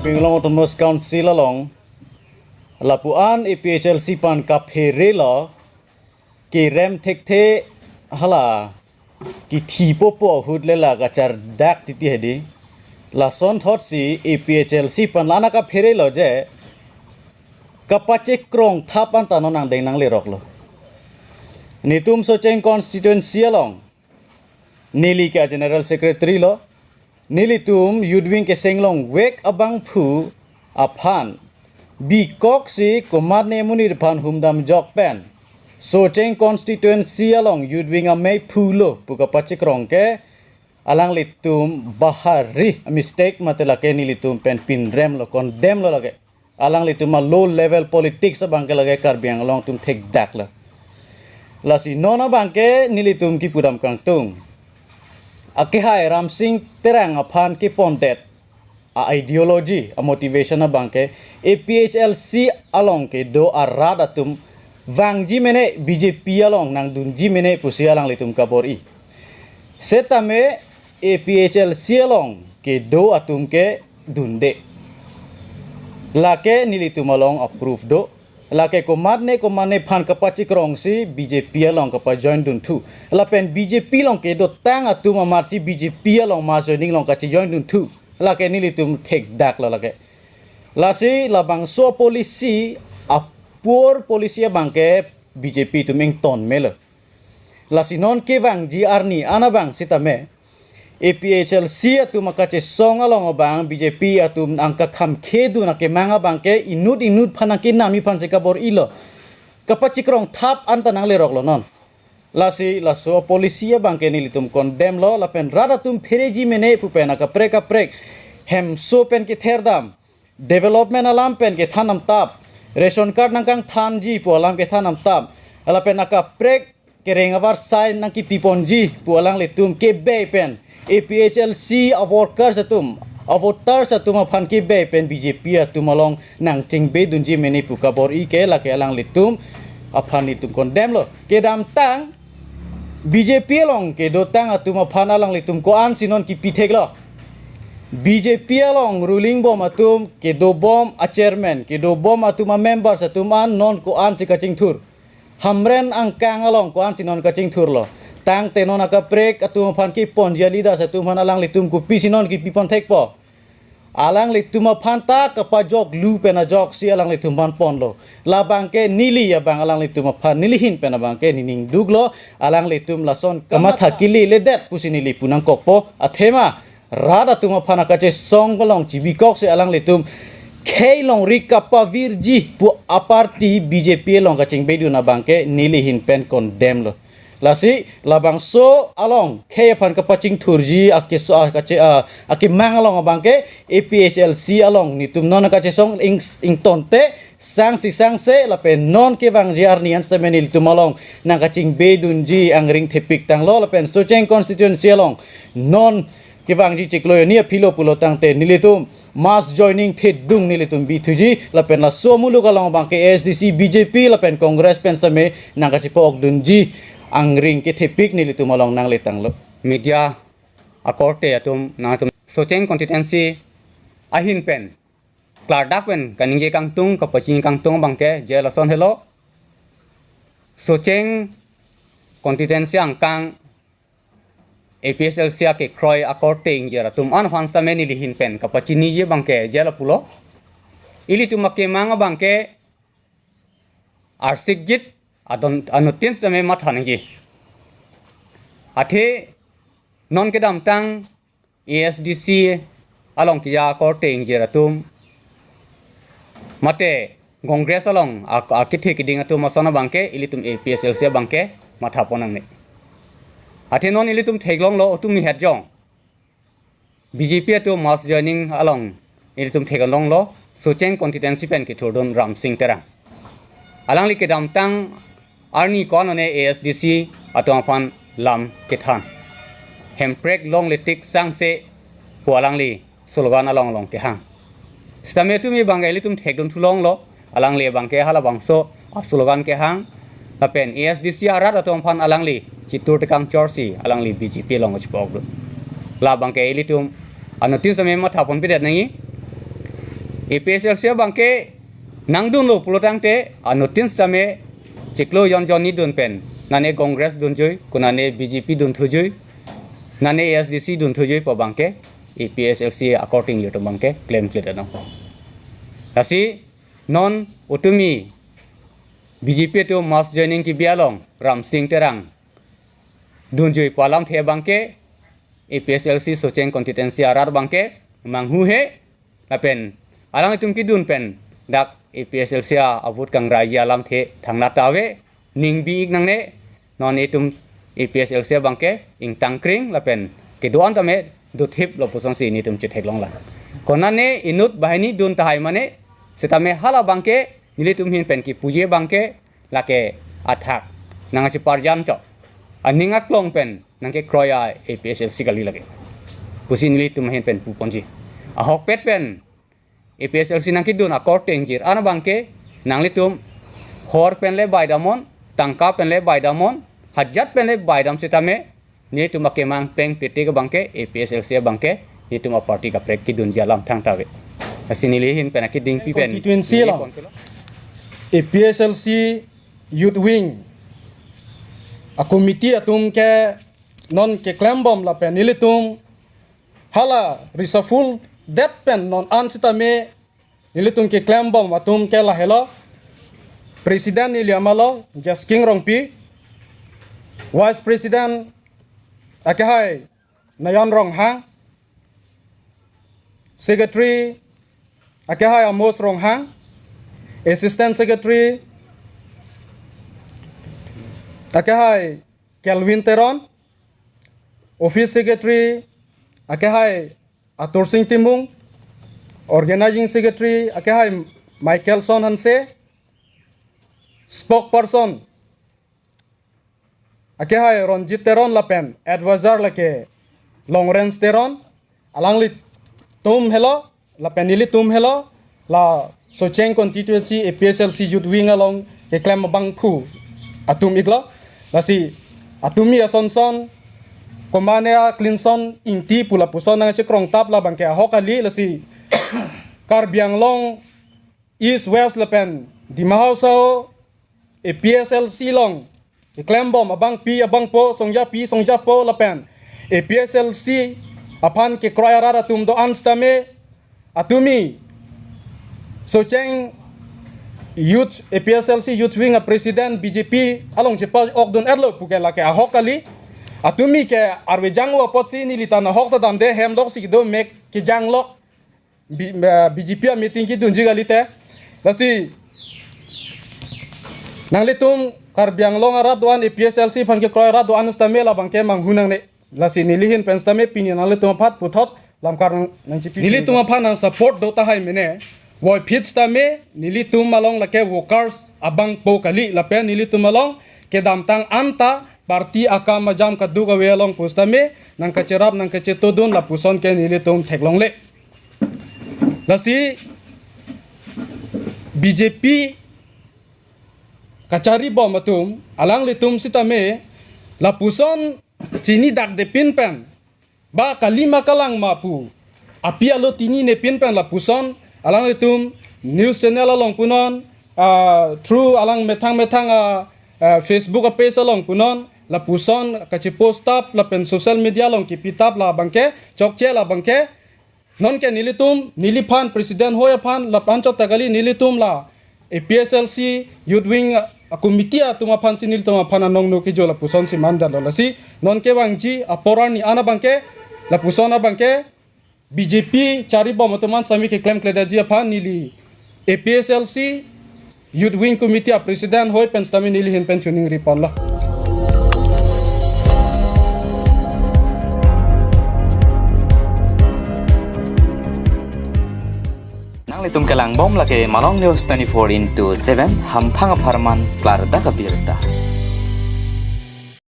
Pengelola Autonomous Council along Lapuan EPHLC pan kapherela ki rem thekte hala ki thipopo hudlela gachar dak titi hedi la son thot si EPHLC pan lana kapherela je kapache krong thapan tanon ang deng nang le roklo nitum socheng constituency along Nili ka General Secretary lo Nilitum Yudwing ke senglong wek abang phu aphan bi kok si komat ne munir phan humdam jok pen so cheng constituency along Yudwing a mei phu lo puka pachikrong ke alang litum bahari mistake matela ke nilitum pen pin rem lo condemn lo lage alang litum a low level politics abang ke lage karbiang long tum thek dak la lasi nona bangke nilitum ki pudam kang tung Akihai Ram Singh terang aphan ki pondet a ideology a motivation a bangke APHLC along ke do arad atum wangji mene BJP along nang dunji mene pusi alang litum kabori setame APHLC along ke do atum ke dunde lake nilitum along approve do lake komadne phan kapachi krong si BJP along kapa join dun thu lapen BJP long ke do tang atum amar si BJP along ma joining long kachi join dun thu lake nilitum thek dak la lake lasi labang so polisi apur polisi bangke BJP tuming ton mele lasi non ke bang ji arni anabang sitame APHLC atum makache song along abang BJP atum angka kham khedu na ke manga bangke inut phanaki nami phan se kabor ilo kapachikrong thap anta nang le roklo non lasi laso polisia bangke nilitum condemn lo lapen rada tum phereji mene pupena ka prek hem so pen ke therdam development alam pen ke thanam tap ration card nangkang thanji po alam ke thanam tap alapen aka prek kerengavar sign nang ki piponji po alang letum ke be pen APHLC of workers atum of voters atum aphan ki be pen BJP atum along nang chingbe dunji meni pukabor ike lake alang litum aphan litum condemn lo ke dam tang BJP along ke dotang atum aphan alang litum ko an sinon ki pithek lo BJP along ruling bom atum ke do bom a chairman ke do bom atum a members atum an non ko an si kaching thur hamren angkang along ko an sinon kaching thur lo tang tenon aka prek atum phan ki ponjia lida satum han alang litum ku pisinon ki pipon thekpo alang litum phan ta kapa jok lu pena jok si alang litum phan pon lo la bangke nili ya bang alang litum phan nilihin pena bangke nining duglo alang litum lason kamatha kili ledet pusini li punang kokpo athema rada tum phan akache song golong chibikok se alang litum Khailong rikapa virji pu aparti BJP long kaching bedu na bangke nilihin pen condemn lo lasi labang so along khe phan kapaching thurji akiso kache aki mang along bangke APHLC along nitum non kache song ing tonte sang se lape non ke bang jiar nian stamenil tum along nang kaching bedunji angring thepik tang lo lapen socheng constituency along non ke bang ji chiklo ni philo pulo tang te nilitum mass joining the dung nilitum B2G lapen la so muluk along bangke SDC BJP lapen congress pen same nang kachi pok dunji angring ke thepik nilitum along nang letang lo media akorte atum na tum socheng constituency ahin pen clardak pen kaninge kangtung kapaching kangtung bangke jelason hello socheng constituency angkang APHLC ke kroy akorte ingjera tum an hansa meni lihin pen kapachini je bangke jela pulo ili tum ke manga bangke arsik jit adon anutin same mathanji athe non ke dam tang ASDC along kiya korte ingjera tum mate congress along akithe kiding atum masona bangke ilitum APHLC bangke mathaponang ne athe non ilitum theglong lo tum het jong BJP to mass joining along ilitum thegalong lo socheng constituency pen ki thordon Ram Singh terang alang li ke dam tang arni konone ASDC atong pan lam kethan hemprek long litik sangse pualang li slogan along long ke hang stame tumi bangai tum thekdon thulong lo alang li bangke hala bangso slogan ke hang apen ASDC arat atong pan alang li chitur tekang chorsi alang li BJP long chipok la bangke ilitum anotin same ma thapon pidet nai APSLC bangke nang dun lo pulotang te anotin stame ciklo yon joni dun pen nane Congress dun joy kunane BJP dun thujui nane ASDC dun thujui pa bangke APSLC according yo to bangke claim clear no asi non utumi BJP to mass joining ki bialong Ram Singh terang dun joy palam the bangke APSLC socheng constituency arar bangke manghu he lapen alang itum ki dun pen dak APSLC avut kang raya alam the thangna tawe ningbi nang ne non itum APSLC bangke ing tangkring lapen ke doan tame do thip lo puson si ni tum che theklong la konane inut bahini dun tahai mane setame hala bangke nili tum hin pen ki puje bangke lake athak nang si parjan cho aninga klong pen nang ke kroya APSLC kali lage pusi nili tum hin pen pu ponji ahok pet pen APSLC nang kidun akor tengjir ana bangke nang litum hor pen le baidamon tangka pen le baidamon hajat pen le baidam sitame ni tuma kemang peng pete ke bangke APSLC bangke ni tuma parti ka prek kidun jalam thang tawe asini lihin pen akiding pi pen constituency lang APSLC youth wing a committee atum ke non ke klambom la pen ilitum hala risaful that pen non ansitame ilitum ke klambom atum ke la helo president iliamalo just king rongpi vice president akahai nayan ronghang secretary akahai amos ronghang assistant secretary akahai Kelvin Teron office secretary akahai Atur Singh Timung organizing secretary akahai Michael Son Hanse spokesperson akahai Ronjit Teron lapen advisor lake long range Teron alangli tum hello lapen ili tum hello la socheng constituency APSLC youth wing along ke klem bang phu atum iglo lasi atumi asonson komania clinson inti pula puson nang cekrong tap la bangke hokali lasi karbiang long east west lepen di mahauso APSLC long iklembom abang pi abang po songja po lepen APSLC apan ke kroyara tum do anstame atumi socheng youth APSLC youth wing a president BJP along jepa okdon erlo puke lake ahok kali atumi ke arwe jangwa potsi ni litana hok ta damde hemlok sikdo mek ke janglok BJP a meeting ki dunji galite lasi nang litum karbiang long aradwan APSLC pan ke kroy radwan stame la bangke manghunang ne lasi nilihin penstame pinin nang litum phat puthot lamkar nang chipi nilitum phan nang support do ta hai mene Woi pitch tame nilitum malong lake workers abang po kali lape nilitum malong ke damtang anta parti aka majam kadu ka welong pustame nang kacerap nang kacetodon la puson ke nilitum theklong le lasi BJP kacari bom atum alang litum sitame la puson chini dak de pin pen ba kalima kalang mapu api alo tini ne pin pen la puson alang itum news channel along punon through alang methang Facebook page along punon la puson kachi post up la pen social media along ki pitap la bangke chokche la bangke non ke nilitum niliphan president hoya phan la pancho tagali nilitum la APSLC youth wing committee atuma phan sinil tuma phan anong no ki jola puson si mandalo la si non ke wangji aporani ana bangke la pusona bangke BJP cari bom teman sami ke klaim kledaji apa nili APSLC youth wing committee a president hoi pen stami nili hin pensioning ripon lah nang litum kelang bom lake malong news 24/7 hampang aparman klar da kabirta